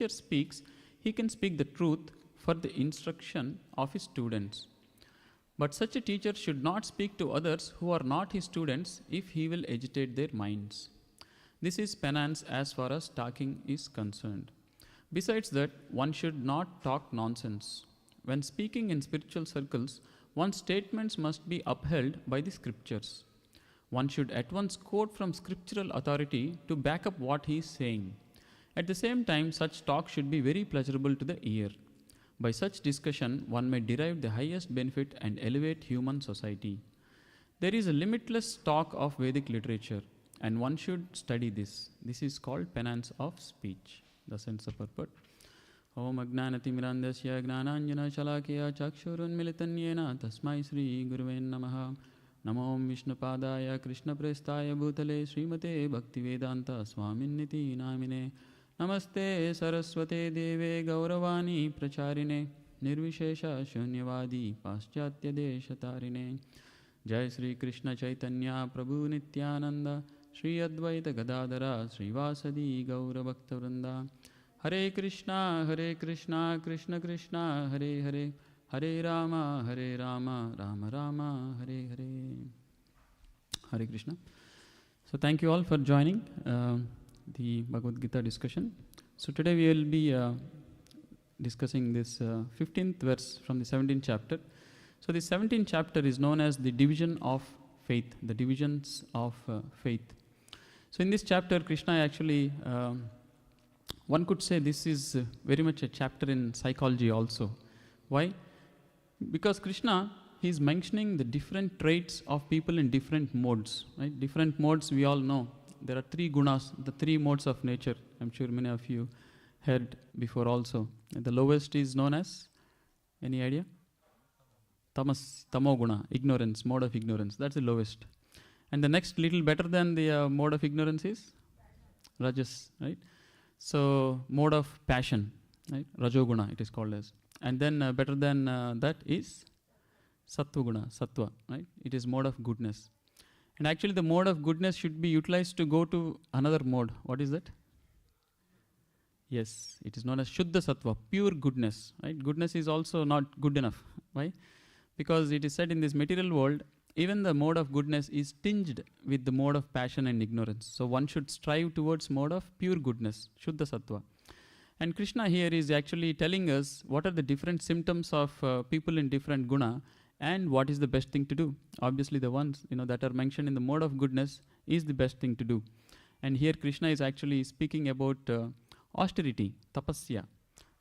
teacher speaks, he can speak the truth for the instruction of his students. But such a teacher should not speak to others who are not his students if he will agitate their minds. This is penance as far as talking is concerned. Besides that, one should not talk nonsense. When speaking in spiritual circles, one's statements must be upheld by the scriptures. One should at once quote from scriptural authority to back up what he is saying. At the same time, such talk should be very pleasurable to the ear. By such discussion, one may derive the highest benefit and elevate human society. There is a limitless stock of Vedic literature, and one should study this. This is called penance of speech. The sense of purport. Om Agnanatimirandasya Gnananjana Shalakya Chakshurun Militanyena Tasmai Sri Guruven Namaha. Namo Vishnupadaya Krishna Prestaya Bhutale Srimate Bhaktivedanta Swaminiti Namine. Namaste Saraswate Deve Gauravani Pracharine Nirvishesha Shunyavadi Paschatya Deshatarine. Jai Sri Krishna Chaitanya Prabhu Nityananda Sri Advaita Gadadara Srivasadi Gaura Bhaktavranda. Hare Krishna Krishna Krishna Hare Hare Hare Rama Rama Rama Hare Hare. Hare Krishna. So thank you all for joining the Bhagavad Gita discussion. So today we will be discussing this 15th verse from the 17th chapter. So the 17th chapter is known as the division of faith, the divisions of faith. So in this chapter, Krishna actually, one could say this is very much a chapter in psychology also. Why? Because Krishna, he is mentioning the different traits of people in different modes. Right? Different modes we all know. There are three gunas, the three modes of nature. I'm sure many of you heard before also. And the lowest is known as, any idea? Tamo guna, ignorance, mode of ignorance. That's the lowest. And the next little better than the mode of ignorance is rajas, right? So mode of passion, right? Rajoguna it is called as. And then better than that is sattva guna, sattva, right? It is mode of goodness. And actually the mode of goodness should be utilized to go to another mode. What is that? Yes, it is known as Shuddha Sattva, pure goodness. Right? Goodness is also not good enough. Why? Because it is said in this material world, even the mode of goodness is tinged with the mode of passion and ignorance. So one should strive towards mode of pure goodness, Shuddha Sattva. And Krishna here is actually telling us what are the different symptoms of people in different guna and what is the best thing to do. Obviously the ones that are mentioned in the mode of goodness is the best thing to do. And here Krishna is actually speaking about austerity, tapasya.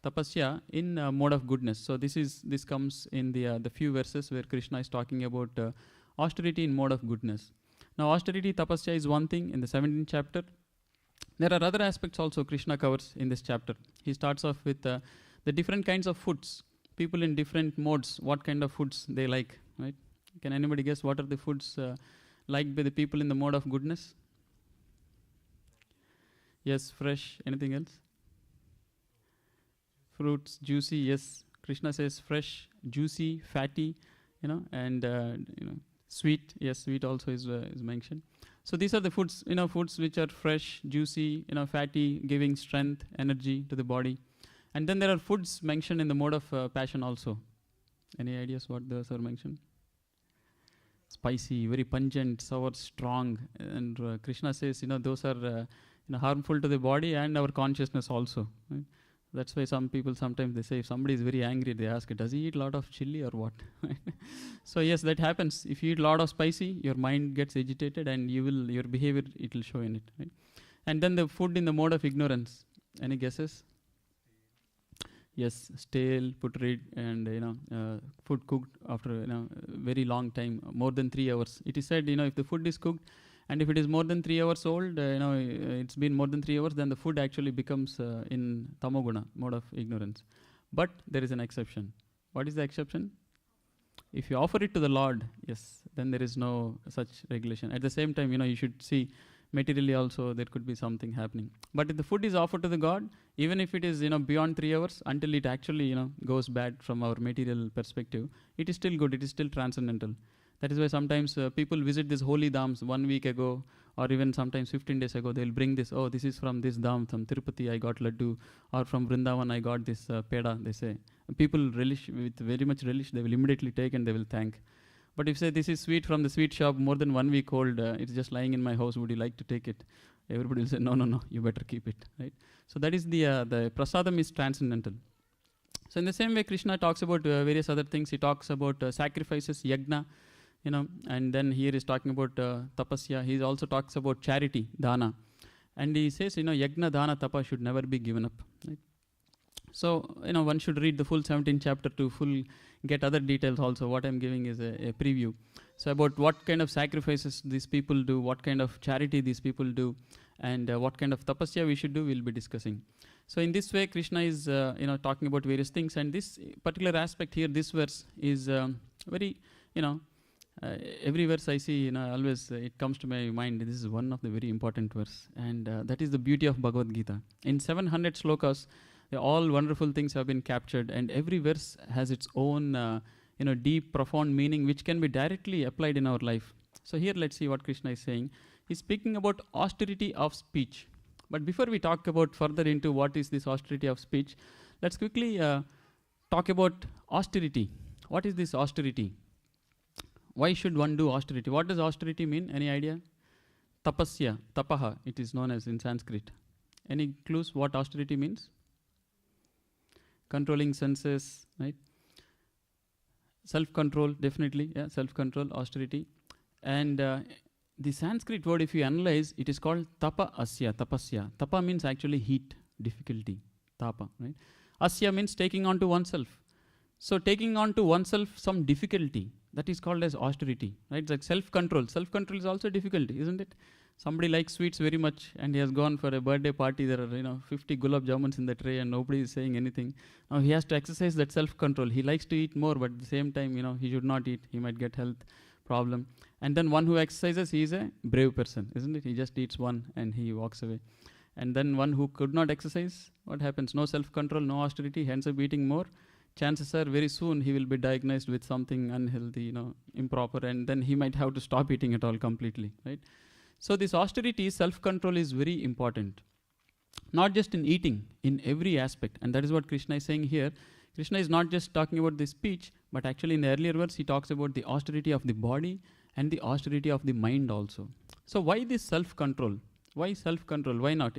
Tapasya in mode of goodness. So this comes in the few verses where Krishna is talking about austerity in mode of goodness. Now austerity, tapasya is one thing in the 17th chapter. There are other aspects also Krishna covers in this chapter. He starts off with the different kinds of foods. People in different modes, what kind of foods they like, right? Can anybody guess what are the foods liked by the people in the mode of goodness? Yes, fresh. Anything else? Fruits, juicy. Yes, Krishna says fresh, juicy, fatty, and sweet. Yes, sweet also is mentioned. So these are the foods, foods which are fresh, juicy, fatty, giving strength, energy to the body. And then there are foods mentioned in the mode of passion also. Any ideas what those are mentioned? Spicy, very pungent, sour, strong. And Krishna says, those are harmful to the body and our consciousness also. Right? That's why some people sometimes they say if somebody is very angry, they ask, does he eat a lot of chili or what? So yes, that happens. If you eat a lot of spicy, your mind gets agitated and your behavior, it will show in it. Right? And then the food in the mode of ignorance. Any guesses? Yes, stale, putrid, and food cooked after very long time, more than 3 hours. It is said, if the food is cooked, and if it is more than 3 hours old, it's been more than 3 hours, then the food actually becomes in tamoguna, mode of ignorance. But there is an exception. What is the exception? If you offer it to the Lord, yes, then there is no such regulation. At the same time, you should see materially also there could be something happening. But if the food is offered to the God, even if it is beyond 3 hours, until it actually goes bad from our material perspective, it is still good, it is still transcendental. That is why sometimes people visit these holy dhams 1 week ago, or even sometimes 15 days ago. They'll bring this, oh, this is from this dham, from Tirupati I got laddu, or from Vrindavan I got this peda, they say. People relish, with very much relish, they will immediately take and they will thank. But if say this is sweet from the sweet shop, more than 1 week old, it's just lying in my house, would you like to take it? Everybody will say, no, you better keep it, right? So that is the prasadam is transcendental. So in the same way, Krishna talks about various other things. He talks about sacrifices, yajna, and then here he's talking about tapasya. He also talks about charity, dana. And he says, yajna, dana, tapa should never be given up, right? So, one should read the full 17th chapter to get other details also. What I'm giving is a preview. So about what kind of sacrifices these people do, what kind of charity these people do, and what kind of tapasya we should do, we'll be discussing. So in this way, Krishna is, talking about various things. And this particular aspect here, this verse is very, every verse I see, always it comes to my mind. This is one of the very important verse. And that is the beauty of Bhagavad Gita. In 700 slokas, all wonderful things have been captured, and every verse has its own, deep, profound meaning, which can be directly applied in our life. So here, let's see what Krishna is saying. He's speaking about austerity of speech. But before we talk about further into what is this austerity of speech, let's quickly talk about austerity. What is this austerity? Why should one do austerity? What does austerity mean? Any idea? Tapasya, tapaha, it is known as in Sanskrit. Any clues what austerity means? Controlling senses, right? Self-control, definitely, yeah, self-control, austerity. And the Sanskrit word, if you analyze, it is called tapa asya, tapasya. Tapa means actually heat, difficulty, tapa, right? Asya means taking on to oneself. So taking on to oneself some difficulty, that is called as austerity, right? It's like self-control. Self-control is also difficulty, isn't it? Somebody likes sweets very much and he has gone for a birthday party. There are 50 gulab jamuns in the tray and nobody is saying anything. Now he has to exercise that self-control. He likes to eat more, but at the same time, he should not eat. He might get health problem. And then one who exercises, he is a brave person, isn't it? He just eats one and he walks away. And then one who could not exercise, what happens? No self-control, no austerity, he ends up eating more. Chances are very soon he will be diagnosed with something unhealthy, improper, and then he might have to stop eating it all completely, right? So this austerity, self-control is very important. Not just in eating, in every aspect. And that is what Krishna is saying here. Krishna is not just talking about the speech, but actually in the earlier verse, he talks about the austerity of the body and the austerity of the mind also. So why this self-control? Why self-control? Why not?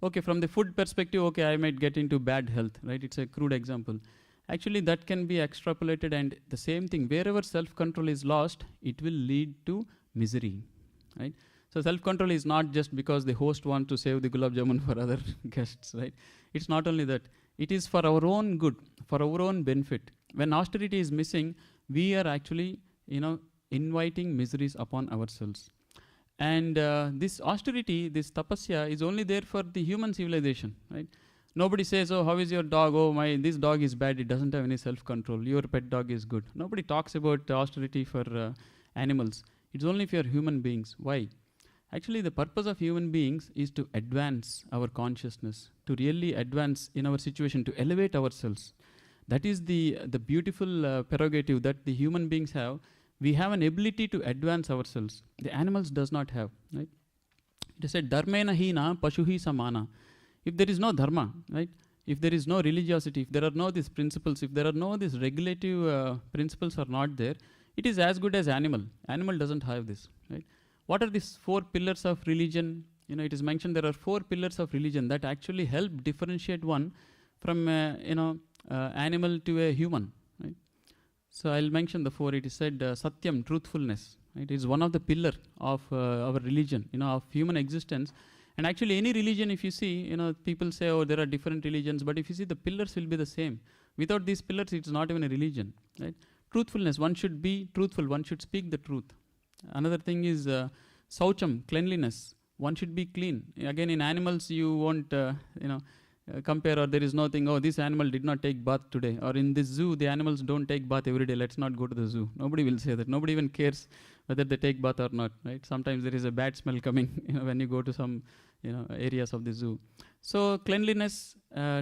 Okay, from the food perspective, okay, I might get into bad health, right? It's a crude example. Actually, that can be extrapolated, and the same thing, wherever self-control is lost, it will lead to misery, right? So self-control is not just because the host wants to save the gulab jamun for other guests, right? It's not only that. It is for our own good, for our own benefit. When austerity is missing, we are actually, inviting miseries upon ourselves. And this austerity, this tapasya, is only there for the human civilization, right? Nobody says, oh, how is your dog? Oh, this dog is bad. It doesn't have any self-control. Your pet dog is good. Nobody talks about austerity for animals. It's only for human beings. Why? Actually, the purpose of human beings is to advance our consciousness, to really advance in our situation, to elevate ourselves. That is the beautiful prerogative that the human beings have. We have an ability to advance ourselves. The animals does not have, right? It is said, dharmena hina pashuhi samana. If there is no dharma, right? If there is no religiosity, if there are no these principles, if there are no these regulative principles are not there, it is as good as animal. Animal doesn't have this, right? What are these 4 pillars of religion? It is mentioned there are 4 pillars of religion that actually help differentiate one from, animal to a human, right? So I'll mention the 4. It is said satyam, truthfulness, right? It is one of the pillar of our religion, of human existence. And actually any religion, if you see, people say, oh, there are different religions, but if you see, the pillars will be the same. Without these pillars, it's not even a religion, right? Truthfulness, one should be truthful, one should speak the truth. Another thing is saucham, cleanliness. One should be clean. Again, in animals, you won't, compare, or there is nothing, oh, this animal did not take bath today. Or in this zoo, the animals don't take bath every day. Let's not go to the zoo. Nobody will say that. Nobody even cares whether they take bath or not, right? Sometimes there is a bad smell coming when you go to some areas of the zoo. So cleanliness,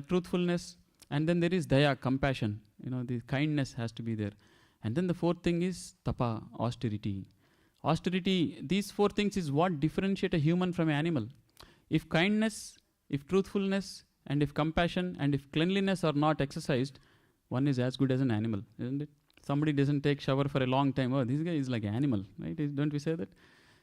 truthfulness, and then there is daya, compassion. The kindness has to be there. And then the fourth thing is tapa, austerity. Austerity, these four things is what differentiate a human from an animal. If kindness, if truthfulness, and if compassion, and if cleanliness are not exercised, one is as good as an animal, isn't it? Somebody doesn't take shower for a long time. Oh, this guy is like an animal, right? Don't we say that?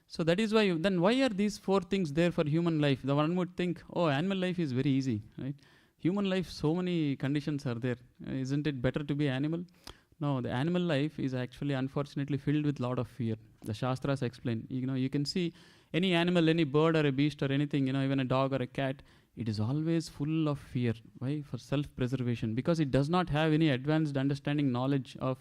So that is why, then why are these four things there for human life? The one would think, oh, animal life is very easy, right? Human life, so many conditions are there. Isn't it better to be animal? No, the animal life is actually unfortunately filled with lot of fear. The Shastras explain, you can see any animal, any bird or a beast or anything, even a dog or a cat, it is always full of fear. Why? For self-preservation. Because it does not have any advanced understanding, knowledge of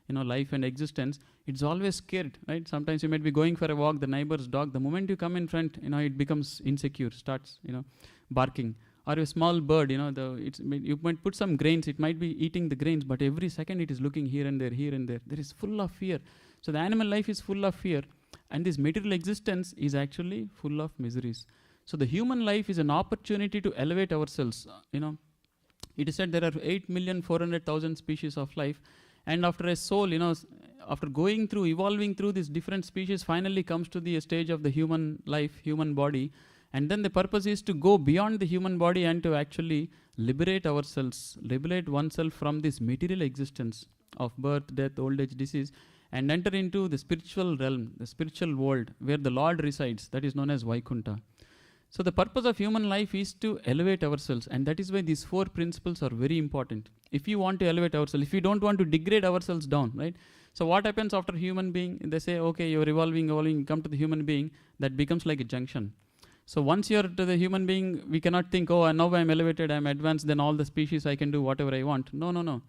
life and existence. It's always scared, right? Sometimes you might be going for a walk, the neighbor's dog, the moment you come in front, it becomes insecure, starts, barking. Or a small bird, you might put some grains, it might be eating the grains, but every second it is looking here and there, here and there. There is full of fear. So the animal life is full of fear, and this material existence is actually full of miseries. So the human life is an opportunity to elevate ourselves. It is said there are 8,400,000 species of life, and after a soul, after going through, evolving through these different species, finally comes to the stage of the human life, human body. And then the purpose is to go beyond the human body and to actually liberate ourselves, liberate oneself from this material existence of birth, death, old age, disease, and enter into the spiritual realm, the spiritual world where the Lord resides, that is known as Vaikunta. So the purpose of human life is to elevate ourselves, and that is why these four principles are very important. If you want to elevate ourselves, if you don't want to degrade ourselves down, right? So what happens after human being? They say, okay, you're evolving, come to the human being, that becomes like a junction. So once you're to the human being, we cannot think, oh, now I'm elevated, I'm advanced, then all the species I can do whatever I want. No.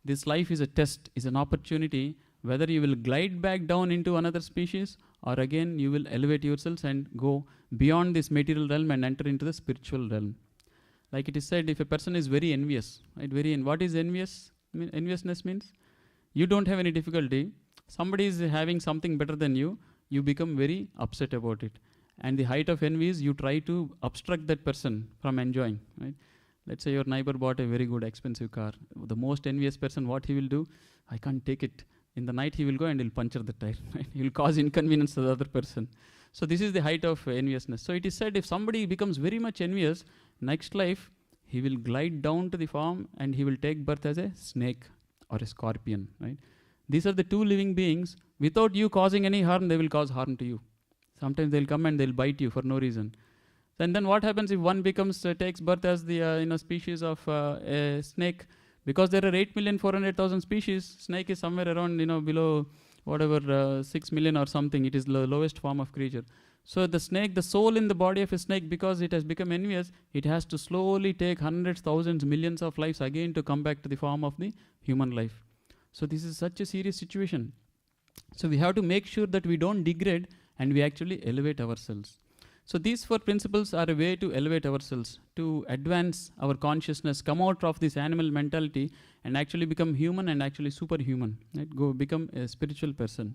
This life is a test, is an opportunity, whether you will glide back down into another species, or again you will elevate yourselves and go beyond this material realm and enter into the spiritual realm. Like it is said, if a person is very envious, right? What is envious? Enviousness means you don't have any difficulty. Somebody is having something better than you, you become very upset about it. And the height of envy is you try to obstruct that person from enjoying, right? Let's say your neighbor bought a very good expensive car. The most envious person, what he will do? I can't take it. In the night he will go and he'll puncture the tire. Right? He will cause inconvenience to the other person. So this is the height of enviousness. So it is said if somebody becomes very much envious, next life he will glide down to the form and he will take birth as a snake or a scorpion. Right? These are the two living beings. Without you causing any harm, they will cause harm to you. Sometimes they'll come and they'll bite you for no reason. And then what happens if one takes birth as the species of a snake? Because there are 8,400,000 species, snake is somewhere around below whatever 6 million or something. It is the lowest form of creature. So the snake, the soul in the body of a snake, because it has become envious, it has to slowly take hundreds, thousands, millions of lives again to come back to the form of the human life. So this is such a serious situation. So we have to make sure that we don't degrade and we actually elevate ourselves. So these four principles are a way to elevate ourselves, to advance our consciousness, come out of this animal mentality and actually become human and actually superhuman, right? Go become a spiritual person.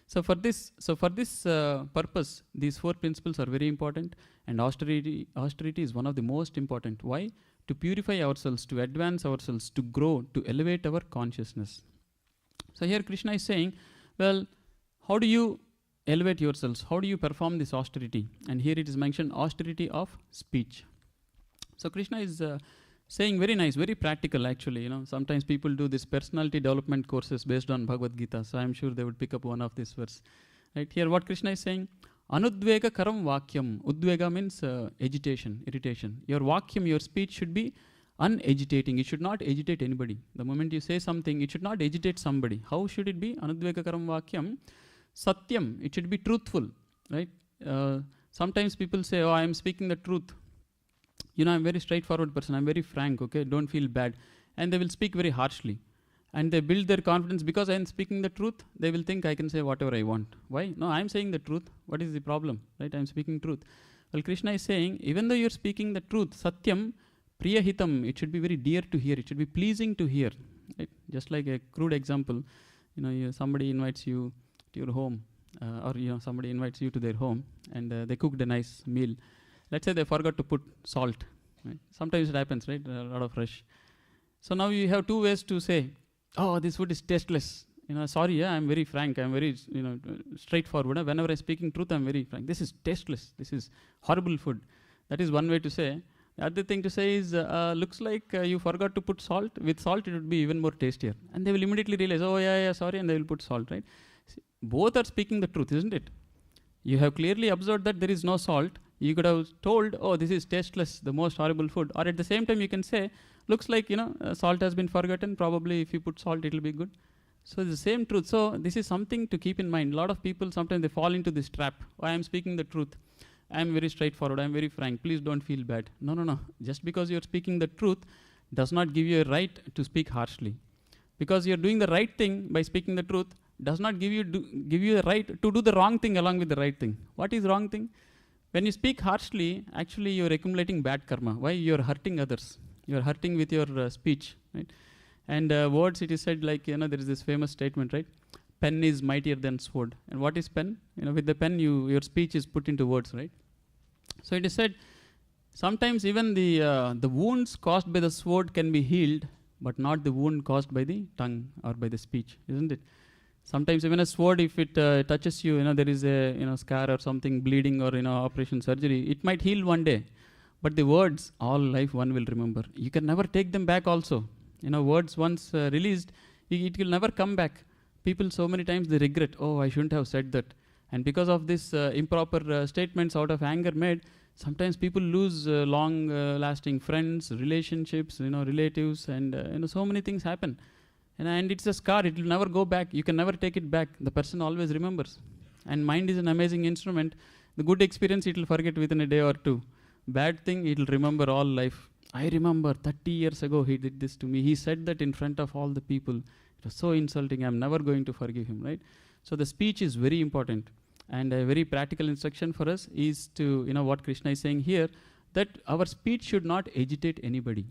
So for this purpose, these four principles are very important, and austerity is one of the most important. Why? To purify ourselves, to advance ourselves, to grow, to elevate our consciousness. So here Krishna is saying, well, how do you elevate yourselves? How do you perform this austerity? And here it is mentioned, austerity of speech. So Krishna is saying very nice, very practical actually. Sometimes people do this personality development courses based on Bhagavad Gita. So I'm sure they would pick up one of this verse. Right here, what Krishna is saying, Anudvega karam vakyam. Udvega means agitation, irritation. Your vakyam, your speech should be unagitating. It should not agitate anybody. The moment you say something, it should not agitate somebody. How should it be? Anudvega karam vakyam. Satyam, it should be truthful, right? Sometimes people say, oh, I am speaking the truth. I'm very straightforward person. I'm very frank, okay? Don't feel bad. And they will speak very harshly. And they build their confidence because I am speaking the truth. They will think I can say whatever I want. Why? No, I'm saying the truth. What is the problem, right? I'm speaking truth. Well, Krishna is saying, even though you're speaking the truth, Satyam, Priyahitam, it should be very dear to hear. It should be pleasing to hear. Right? Just like a crude example, somebody invites you to your home, or somebody invites you to their home and they cooked a nice meal. Let's say they forgot to put salt. Right? Sometimes it happens, right? A lot of rush. So now you have two ways to say, oh, this food is tasteless. Sorry, yeah, I'm very frank, I'm very, straightforward. Whenever I'm speaking truth, I'm very frank. This is tasteless, this is horrible food. That is one way to say. The other thing to say is, looks like you forgot to put salt. With salt, it would be even more tastier. And they will immediately realize, oh, yeah, sorry, and they will put salt, right? See, both are speaking the truth, isn't it? You have clearly observed that there is no salt. You could have told, oh, this is tasteless, the most horrible food. Or at the same time, you can say, looks like, salt has been forgotten. Probably if you put salt, it will be good. So it's the same truth. So this is something to keep in mind. A lot of people, sometimes they fall into this trap. Oh, I am speaking the truth. I am very straightforward. I am very frank. Please don't feel bad. No. Just because you are speaking the truth does not give you a right to speak harshly. Because you are doing the right thing by speaking the truth does not give you a right to do the wrong thing along with the right thing. What is wrong thing? When you speak harshly, actually you are accumulating bad karma. Why? You are hurting others. You are hurting with your speech, right? And words, it is said like, there is this famous statement, right? Pen is mightier than sword. And what is pen? With the pen, your speech is put into words, right? So it is said, sometimes even the wounds caused by the sword can be healed, but not the wound caused by the tongue or by the speech, isn't it? Sometimes even a sword, if it touches you, there is a scar or something bleeding or operation surgery, it might heal one day, but the words, all life one will remember. You can never take them back also. Words once released, it will never come back. People so many times they regret, oh, I shouldn't have said that. And because of this improper statements out of anger made, sometimes people lose long-lasting friends, relationships, relatives, and so many things happen. And it's a scar, it will never go back. You can never take it back. The person always remembers. And mind is an amazing instrument. The good experience, it will forget within a day or two. Bad thing, it will remember all life. I remember 30 years ago, he did this to me. He said that in front of all the people. It was so insulting. I'm never going to forgive him, right? So the speech is very important. And a very practical instruction for us is to, what Krishna is saying here, that our speech should not agitate anybody.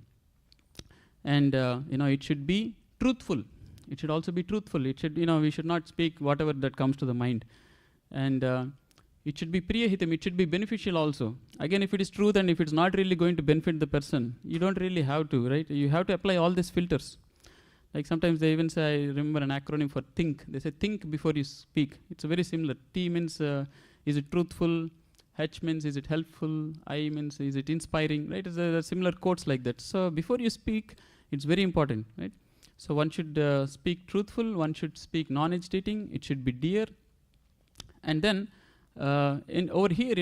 And, it should be truthful. It should also be truthful. It should, we should not speak whatever that comes to the mind. And it should be priyahitam. It should be beneficial also. Again, if it is truth and if it's not really going to benefit the person, you don't really have to, right? You have to apply all these filters. Like sometimes they even say, I remember an acronym for think. They say think before you speak. It's very similar. T means is it truthful? H means is it helpful? I means is it inspiring? Right? There are similar quotes like that. So before you speak, it's very important, right? So one should speak truthful. One should speak non-agitating. It should be dear. And then over here,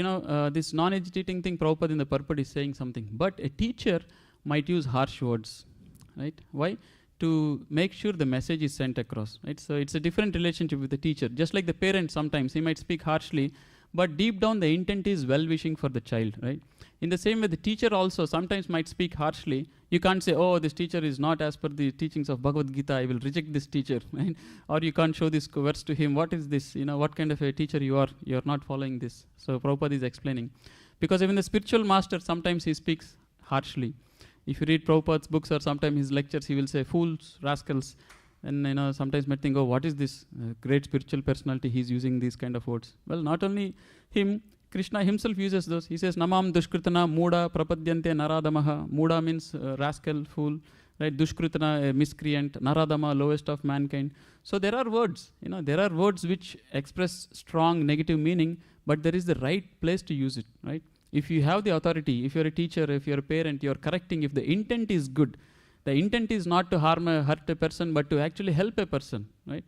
this non-agitating thing, Prabhupada in the purport is saying something. But a teacher might use harsh words, right? Why? To make sure the message is sent across, right? So it's a different relationship with the teacher. Just like the parent, sometimes he might speak harshly, but deep down the intent is well-wishing for the child, right? In the same way, the teacher also sometimes might speak harshly. You can't say, oh, this teacher is not as per the teachings of Bhagavad Gita, I will reject this teacher, right? Or you can't show this verse to him. What is this? What kind of a teacher you are? You are not following this. So Prabhupada is explaining. Because even the spiritual master, sometimes he speaks harshly. If you read Prabhupada's books or sometimes his lectures, he will say, fools, rascals. And sometimes might think, oh, what is this great spiritual personality? He's using these kind of words. Well, not only him, Krishna himself uses those. He says, Namam dushkritana muda prapadyante naradamaha. Muda means rascal, fool. Right? Dushkritana, miscreant. Naradama, lowest of mankind. So there are words. There are words which express strong negative meaning, but there is the right place to use it. Right? If you have the authority, if you're a teacher, if you're a parent, you're correcting, if the intent is good, the intent is not to hurt a person, but to actually help a person, right?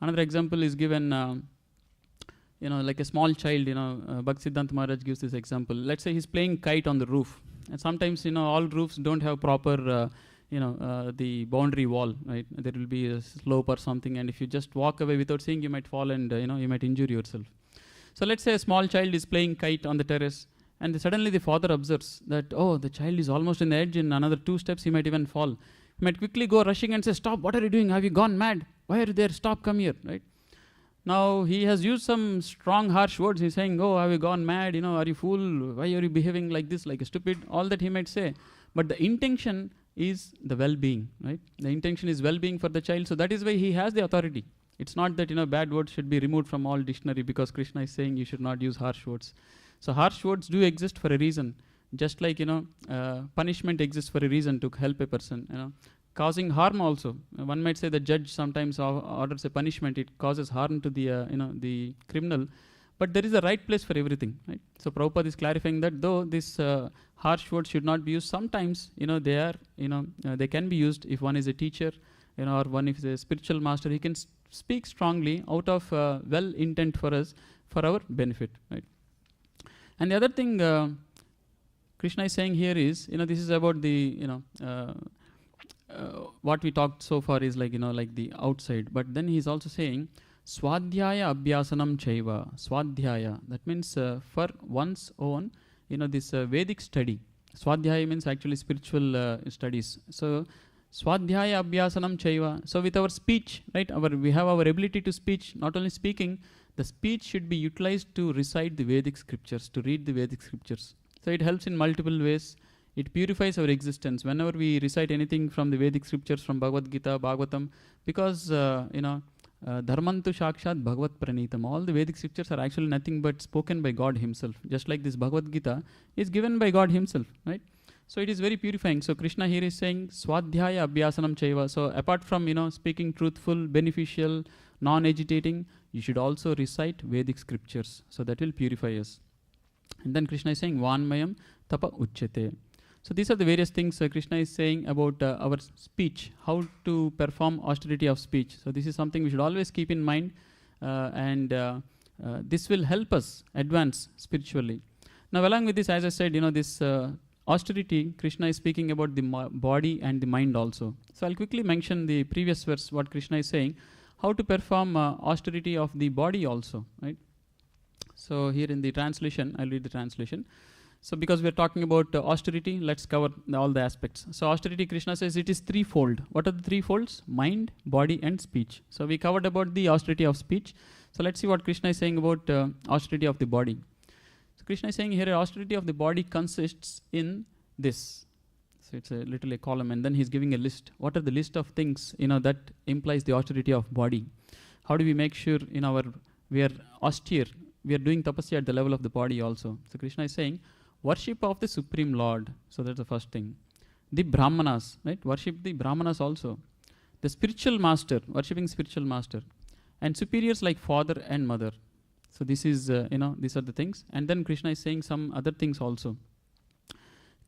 Another example is given, like a small child, Bhakti Siddhanta Maharaj gives this example. Let's say he's playing kite on the roof. And sometimes, all roofs don't have proper, the boundary wall, right? There will be a slope or something, and if you just walk away without seeing, you might fall and, you might injure yourself. So let's say a small child is playing kite on the terrace, and suddenly the father observes that, oh, the child is almost in the edge. In another 2 steps, he might even fall. He might quickly go rushing and say, stop, what are you doing? Have you gone mad? Why are you there? Stop, come here, right? Now, he has used some strong, harsh words. He's saying, oh, have you gone mad? Are you fool? Why are you behaving like this, like a stupid? All that he might say. But the intention is the well-being, right? The intention is well-being for the child. So that is why he has the authority. It's not that, bad words should be removed from all dictionary because Krishna is saying you should not use harsh words. So harsh words do exist for a reason. Just like, punishment exists for a reason to help a person, causing harm also. One might say the judge sometimes orders a punishment, it causes harm to the criminal, but there is a right place for everything, right? So Prabhupada is clarifying that though this harsh words should not be used, sometimes they are they can be used. If one is a teacher, or one is a spiritual master, he can speak strongly out of well intent for us, for our benefit, right? And the other thing Krishna is saying here is, this is about the what we talked so far is like the outside, but then he is also saying swadhyaya abhyasanam chaiva. Swadhyaya, that means for one's own this Vedic study. Swadhyaya means actually spiritual studies. So swadhyaya abhyasanam chaiva. So with our speech, right, we have our ability to speech. Not only speaking, the speech should be utilized to recite the Vedic scriptures, to read the Vedic scriptures. So it helps in multiple ways. It purifies our existence. Whenever we recite anything from the Vedic scriptures, from Bhagavad Gita, Bhagavatam, because Dharmantu Shakshat Bhagavat Pranitam. All the Vedic scriptures are actually nothing but spoken by God Himself. Just like this Bhagavad Gita is given by God Himself, right? So it is very purifying. So Krishna here is saying Swadhyaya Abhyasanam Chaiva. So apart from speaking truthful, beneficial, non-agitating, you should also recite Vedic scriptures. So that will purify us. And then Krishna is saying Vanmayam Tapa Uchyate. So these are the various things Krishna is saying about our speech, how to perform austerity of speech. So this is something we should always keep in mind, and this will help us advance spiritually. Now along with this, as I said, this austerity, Krishna is speaking about the body and the mind also. So I'll quickly mention the previous verse, what Krishna is saying, how to perform austerity of the body also, right? So here in the translation, I'll read the translation. So because we're talking about austerity, let's cover all the aspects. So austerity, Krishna says it is threefold. What are the three folds? Mind, body and speech. So we covered about the austerity of speech. So let's see what Krishna is saying about austerity of the body. So Krishna is saying here austerity of the body consists in this. So it's a column, and then he's giving a list. What are the list of things that implies the austerity of body? How do we make sure we are austere? We are doing tapasya at the level of the body also. So Krishna is saying worship of the Supreme Lord. So that's the first thing. The Brahmanas, right? Worship the Brahmanas also. The spiritual master, worshipping spiritual master. And superiors like father and mother. So this is, these are the things. And then Krishna is saying some other things also.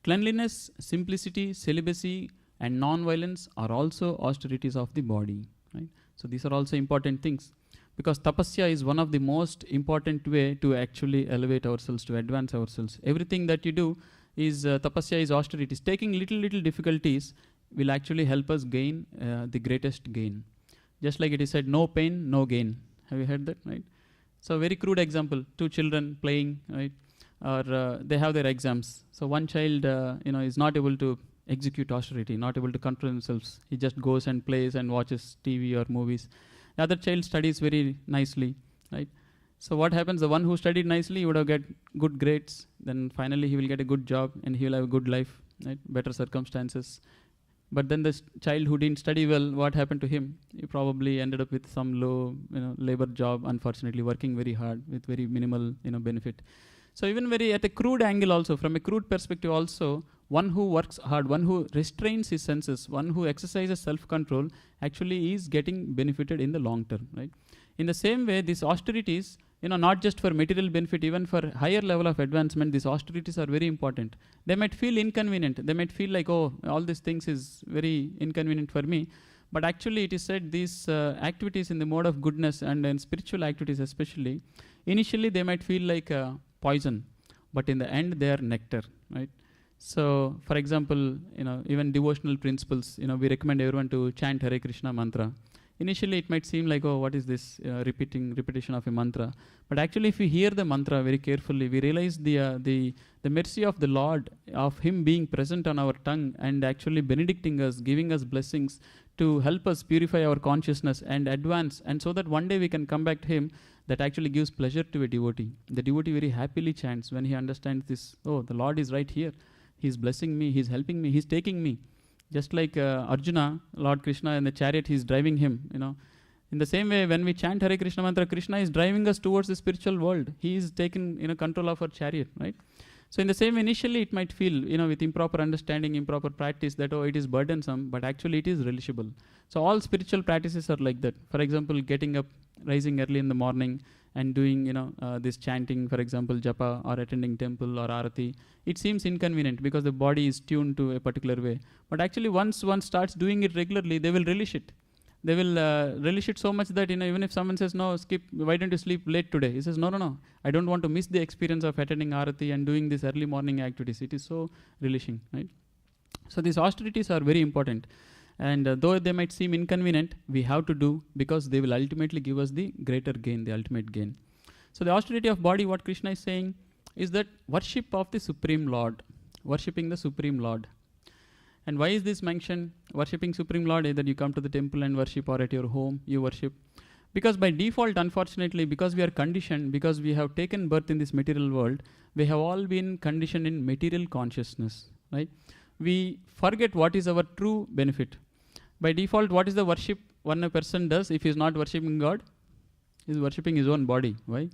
Cleanliness, simplicity, celibacy, and non-violence are also austerities of the body, right? So these are also important things. Because tapasya is one of the most important way to actually elevate ourselves, to advance ourselves. Everything that you do is tapasya is austerity. Taking little difficulties will actually help us gain the greatest gain. Just like it is said, no pain, no gain. Have you heard that, right? So very crude example, two children playing, right? Or they have their exams. So one child, is not able to execute austerity, not able to control themselves. He just goes and plays and watches TV or movies. The other child studies very nicely, right? So what happens? The one who studied nicely, he would have get good grades. Then finally he will get a good job and he will have a good life, right? Better circumstances. But then the child who didn't study well, what happened to him? He probably ended up with some low, labor job, unfortunately, working very hard with very minimal, benefit. So even at a crude angle also, from a crude perspective also, one who works hard, one who restrains his senses, one who exercises self-control, actually is getting benefited in the long term, right? In the same way, these austerities, not just for material benefit, even for higher level of advancement, these austerities are very important. They might feel inconvenient. They might feel like, oh, all these things is very inconvenient for me. But actually, it is said these activities in the mode of goodness and in spiritual activities especially, initially they might feel like poison, but in the end they are nectar, right? So, for example, even devotional principles, we recommend everyone to chant Hare Krishna mantra. Initially, it might seem like, oh, what is this repetition of a mantra? But actually, if we hear the mantra very carefully, we realize the mercy of the Lord, of Him being present on our tongue and actually benedicting us, giving us blessings to help us purify our consciousness and advance, and so that one day we can come back to Him. That actually gives pleasure to a devotee. The devotee very happily chants when he understands this, oh, the Lord is right here. He's blessing me, He's helping me, He's taking me. Just like Arjuna, Lord Krishna in the chariot, He's driving him, In the same way, when we chant Hare Krishna mantra, Krishna is driving us towards the spiritual world. He is taking control of our chariot, right? So in the same way, initially it might feel, with improper understanding, improper practice, that, it is burdensome, but actually it is relishable. So all spiritual practices are like that. For example, getting up, rising early in the morning, and doing, this chanting, for example, japa, or attending temple or arati. It seems inconvenient because the body is tuned to a particular way. But actually, once one starts doing it regularly, they will relish it. They will relish it so much that, even if someone says, no, skip, why don't you sleep late today? He says, no, I don't want to miss the experience of attending arati and doing these early morning activities. It is so relishing, right? So these austerities are very important. And though they might seem inconvenient, we have to do, because they will ultimately give us the greater gain, the ultimate gain. So the austerity of body, what Krishna is saying, is that worship of the Supreme Lord, worshipping the Supreme Lord. And why is this mentioned? Worshipping Supreme Lord, either you come to the temple and worship, or at your home you worship. Because by default, unfortunately, because we are conditioned, because we have taken birth in this material world, we have all been conditioned in material consciousness, right? We forget what is our true benefit. By default, what is the worship one a person does if he is not worshipping God? He is worshipping his own body. Why?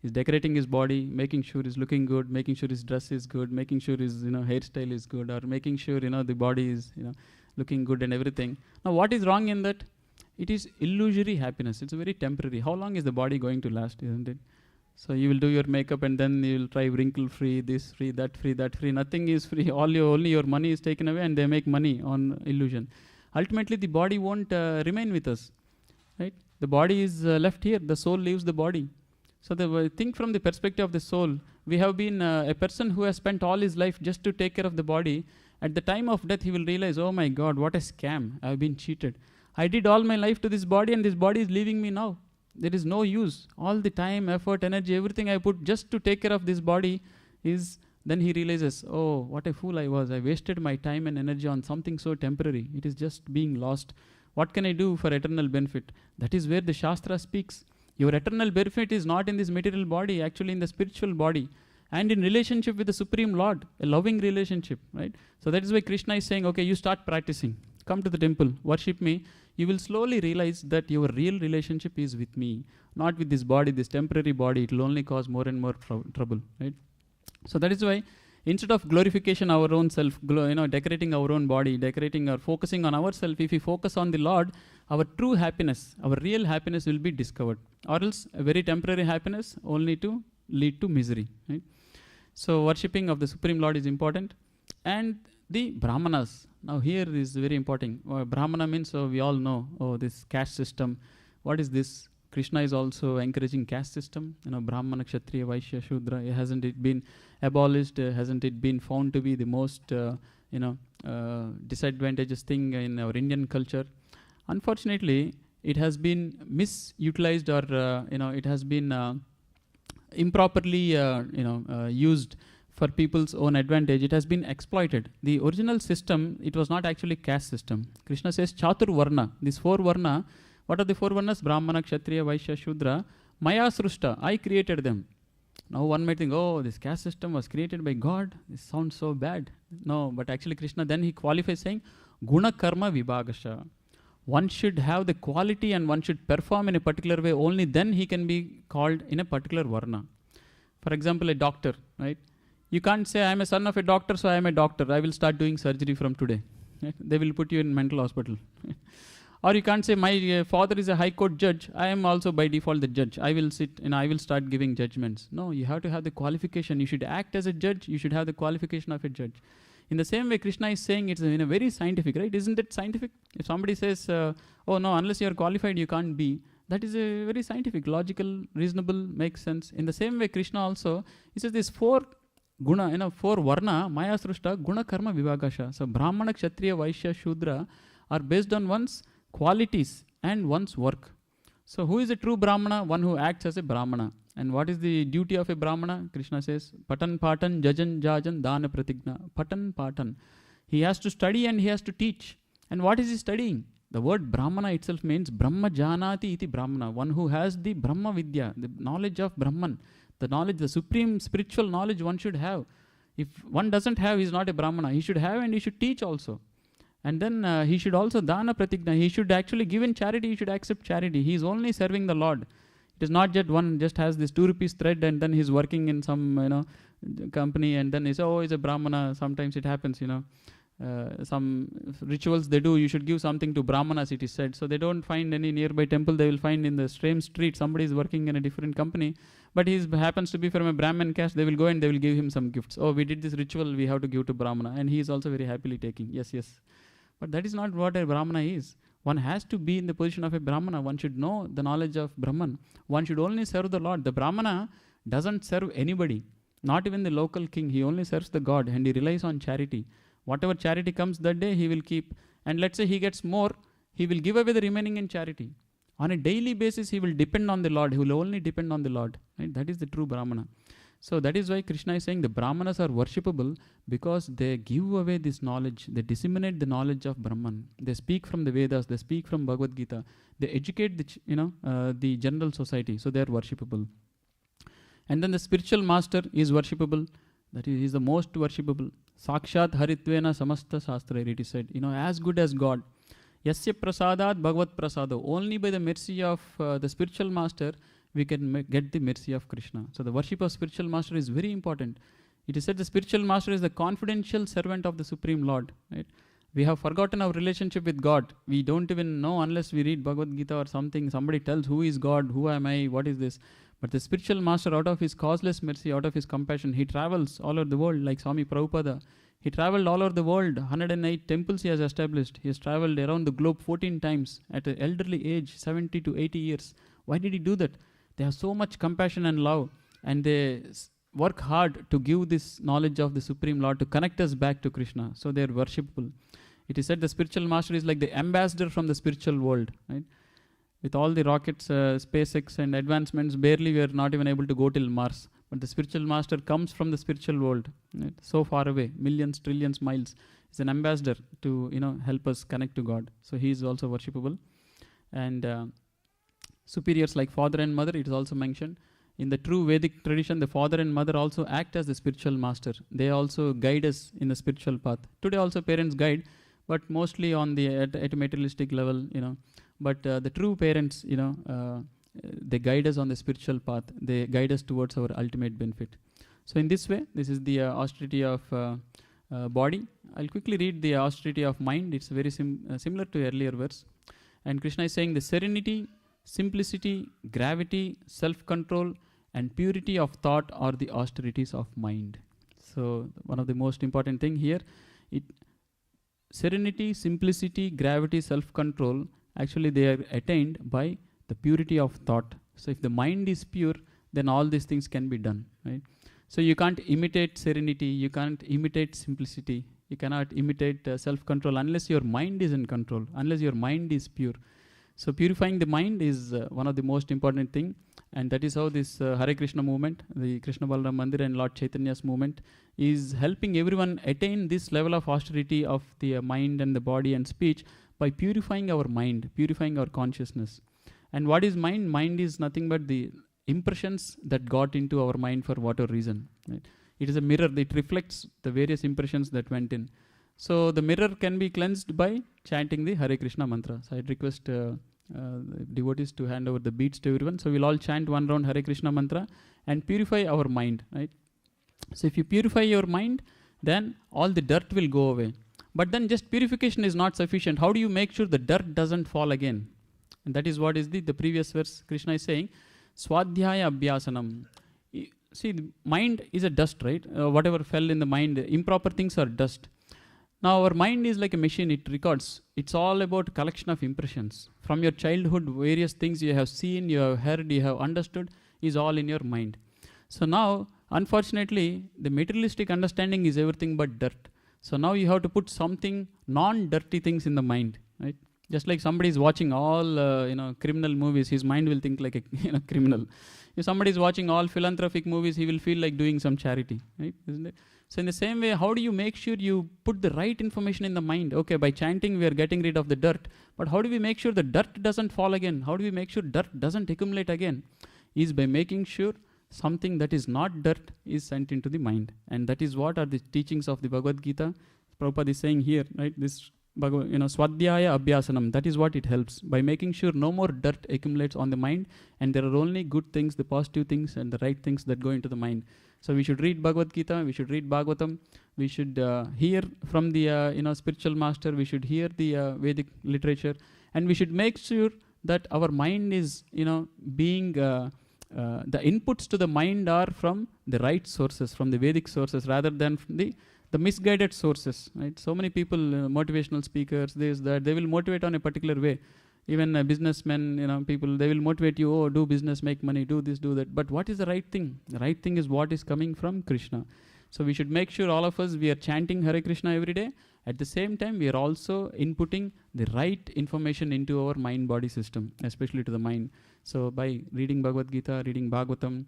He's decorating his body, making sure he's looking good, making sure his dress is good, making sure his hairstyle is good, or making sure the body is looking good and everything. Now, what is wrong in that? It is illusory happiness. It's very temporary. How long is the body going to last, isn't it? So you will do your makeup and then you will try wrinkle-free, this free, that free, that free. Nothing is free. Only your money is taken away, and they make money on illusion. Ultimately, the body won't remain with us, right? The body is left here. The soul leaves the body. So think from the perspective of the soul. We have been a person who has spent all his life just to take care of the body. At the time of death, he will realize, oh my God, what a scam. I have been cheated. I did all my life to this body, and this body is leaving me now. There is no use. All the time, effort, energy, everything I put just to take care of this body is... Then he realizes, oh, what a fool I was. I wasted my time and energy on something so temporary. It is just being lost. What can I do for eternal benefit? That is where the Shastra speaks. Your eternal benefit is not in this material body, actually in the spiritual body, and in relationship with the Supreme Lord, a loving relationship, right? So that is why Krishna is saying, okay, you start practicing. Come to the temple, worship me. You will slowly realize that your real relationship is with me, not with this body, this temporary body. It will only cause more and more trouble, right? So that is why, instead of glorification our own self, decorating our own body, decorating or focusing on ourselves, if we focus on the Lord, our true happiness, our real happiness will be discovered. Or else a very temporary happiness only to lead to misery, right? So worshipping of the Supreme Lord is important. And the Brahmanas. Now here is very important. Brahmana means, we all know, this caste system. What is this? Krishna is also encouraging caste system. Brahmana, Kshatriya, Vaishya, Shudra. Hasn't it been abolished? Hasn't it been found to be the most, disadvantageous thing in our Indian culture? Unfortunately, it has been misutilized, or it has been improperly used for people's own advantage. It has been exploited. The original system, it was not actually caste system. Krishna says Chatur Varna. These 4 Varna. What are the 4 Varnas? Brahmana, Kshatriya, Vaishya, Shudra. Maya Srushta. I created them. Now one might think, oh, this caste system was created by God. This sounds so bad. No, but actually Krishna, then he qualifies saying, Guna Karma Vibhagasha. One should have the quality and one should perform in a particular way. Only then he can be called in a particular Varna. For example, a doctor, right? You can't say, I am a son of a doctor, so I am a doctor. I will start doing surgery from today. Right? They will put you in mental hospital. Or you can't say, my father is a high court judge. I am also by default the judge. I will sit and I will start giving judgments. No, you have to have the qualification. You should act as a judge. You should have the qualification of a judge. In the same way, Krishna is saying it's in a very scientific, right? Isn't it scientific? If somebody says, oh no, unless you are qualified, you can't be. That is a very scientific, logical, reasonable, makes sense. In the same way, Krishna also, he says these 4 guna, 4 varna, maya srushta, guna karma vibhagasha. So Brahmana, Kshatriya, Vaishya, Shudra are based on one's qualities and one's work. So who is a true Brahmana? One who acts as a Brahmana. And what is the duty of a Brahmana? Krishna says, Patan Patan Jajan Jajan Dana Pratigna. Patan Patan. He has to study and he has to teach. And what is he studying? The word Brahmana itself means Brahma Janati iti Brahmana. One who has the Brahma Vidya, the knowledge of Brahman. The knowledge, the supreme spiritual knowledge one should have. If one doesn't have, he is not a Brahmana. He should have and he should teach also. And then he should also dana pratigna. He should actually give in charity. He should accept charity. He is only serving the Lord. It is not just one just has this 2 rupees thread and then he's working in some company and then he says, oh, he's a Brahmana. Sometimes it happens, some rituals they do, you should give something to Brahmanas, it is said. So they don't find any nearby temple, they will find in the same street somebody is working in a different company, but he happens to be from a Brahmin caste, they will go and they will give him some gifts. Oh, we did this ritual, we have to give to Brahmana, and he is also very happily taking. Yes. But that is not what a Brahmana is. One has to be in the position of a Brahmana. One should know the knowledge of Brahman. One should only serve the Lord. The Brahmana doesn't serve anybody, not even the local king. He only serves the God and he relies on charity. Whatever charity comes that day, he will keep. And let's say he gets more, he will give away the remaining in charity. On a daily basis, he will depend on the Lord. He will only depend on the Lord. Right? That is the true Brahmana. So that is why Krishna is saying the Brahmanas are worshipable, because they give away this knowledge. They disseminate the knowledge of Brahman. They speak from the Vedas. They speak from Bhagavad Gita. They educate the general society. So they are worshipable. And then the spiritual master is worshipable. That is, he is the most worshipable. Sakshat Haritvena Samasta Shastra, it is said, as good as God. Yasya Prasadat Bhagavat Prasado. Only by the mercy of the spiritual master we can get the mercy of Krishna. So the worship of spiritual master is very important. It is said the spiritual master is the confidential servant of the Supreme Lord. Right? We have forgotten our relationship with God. We don't even know unless we read Bhagavad Gita or something. Somebody tells who is God, who am I, what is this. But the spiritual master, out of his causeless mercy, out of his compassion, he travels all over the world like Swami Prabhupada. He traveled all over the world. 108 temples he has established. He has traveled around the globe 14 times at an elderly age, 70 to 80 years. Why did he do that? They have so much compassion and love, and they work hard to give this knowledge of the Supreme Lord to connect us back to Krishna. So they are worshipful. It is said the spiritual master is like the ambassador from the spiritual world. Right? With all the rockets, SpaceX and advancements, barely we are not even able to go till Mars. But the spiritual master comes from the spiritual world, right? So far away, millions, trillions miles. He's an ambassador to help us connect to God. So he is also worshipable. And superiors like father and mother, it is also mentioned. In the true Vedic tradition, the father and mother also act as the spiritual master. They also guide us in the spiritual path. Today also parents guide, but mostly on the at a materialistic level, But the true parents, they guide us on the spiritual path. They guide us towards our ultimate benefit. So in this way, this is the austerity of body. I'll quickly read the austerity of mind. It's very similar to earlier verse. And Krishna is saying the serenity, simplicity, gravity, self-control, and purity of thought are the austerities of mind. So one of the most important thing here, serenity, simplicity, gravity, self-control, actually they are attained by the purity of thought. So if the mind is pure, then all these things can be done, right? So you can't imitate serenity, you can't imitate simplicity, you cannot imitate self-control unless your mind is in control, unless your mind is pure. So purifying the mind is one of the most important thing, and that is how this Hare Krishna movement, the Krishna Balaram Mandir and Lord Chaitanya's movement is helping everyone attain this level of austerity of the mind and the body and speech by purifying our mind, purifying our consciousness. And what is mind? Mind is nothing but the impressions that got into our mind for whatever reason. Right? It is a mirror. It reflects the various impressions that went in. So the mirror can be cleansed by chanting the Hare Krishna mantra. So I request devotees to hand over the beads to everyone. So we'll all chant one round Hare Krishna mantra and purify our mind. Right? So if you purify your mind, then all the dirt will go away. But then just purification is not sufficient. How do you make sure the dirt doesn't fall again? And that is what is the previous verse Krishna is saying. Swadhyaya Abhyasanam. See, the mind is a dust, right? Whatever fell in the mind, improper things are dust. Now our mind is like a machine, it records. It's all about collection of impressions. From your childhood, various things you have seen, you have heard, you have understood is all in your mind. So now, unfortunately, the materialistic understanding is everything but dirt. So now you have to put something non-dirty things in the mind, right? Just like somebody is watching all criminal movies, his mind will think like a criminal. If somebody is watching all philanthropic movies, he will feel like doing some charity, right? Isn't it? So in the same way, how do you make sure you put the right information in the mind? Okay, by chanting we are getting rid of the dirt, but how do we make sure the dirt doesn't fall again? How do we make sure dirt doesn't accumulate again? Is by making sure something that is not dirt is sent into the mind. And that is what are the teachings of the Bhagavad Gita. Prabhupada is saying here, right? This Swadhyaya Abhyasanam. That is what it helps. By making sure no more dirt accumulates on the mind, and there are only good things, the positive things, and the right things that go into the mind. So we should read Bhagavad Gita, we should read Bhagavatam, we should hear from the spiritual master, we should hear the Vedic literature, and we should make sure that our mind is being the inputs to the mind are from the right sources, from the Vedic sources, rather than from the misguided sources, right? So many people, motivational speakers, this, that, they will motivate on a particular way. Even businessmen, people, they will motivate you, oh, do business, make money, do this, do that. But what is the right thing? The right thing is what is coming from Krishna. So we should make sure all of us, we are chanting Hare Krishna every day. At the same time, we are also inputting the right information into our mind-body system, especially to the mind. So by reading Bhagavad Gita, reading Bhagavatam,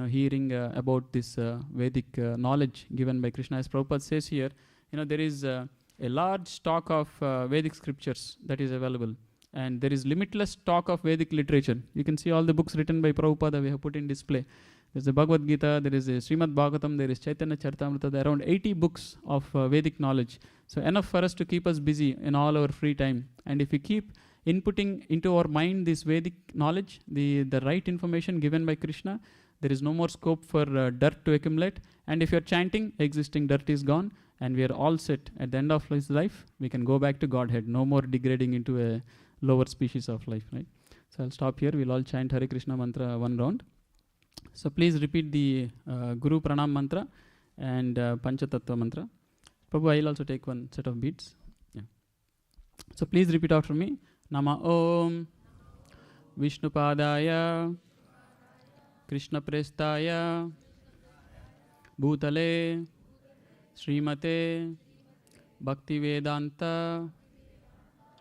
hearing about this Vedic knowledge given by Krishna, as Prabhupada says here, there is a large stock of Vedic scriptures that is available. And there is limitless stock of Vedic literature. You can see all the books written by Prabhupada we have put in display. There's the Bhagavad Gita, there is a Srimad Bhagavatam, there is Chaitanya Charitamrita, there are around 80 books of Vedic knowledge. So enough for us to keep us busy in all our free time. And if we keep inputting into our mind this Vedic knowledge, the right information given by Krishna, there is no more scope for dirt to accumulate. And if you're chanting, existing dirt is gone, and we are all set. At the end of his life, we can go back to Godhead. No more degrading into a lower species of life, right? So I'll stop here. We'll all chant Hare Krishna mantra one round. So please repeat the Guru Pranam mantra and Panchatattva mantra. Prabhu, I'll also take one set of beats. Yeah. So please repeat after me. Nama Om Vishnupadaya Krishna Prestaya Bhutale Srimate Bhaktivedanta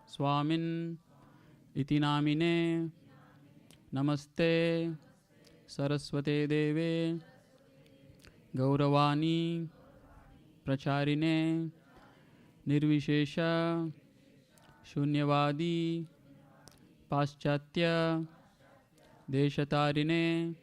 Swamin Iti Namine Namaste Saraswate Deve Gauravani Pracharine Nirvishesha Shunyavadi Paschatya Deshatarine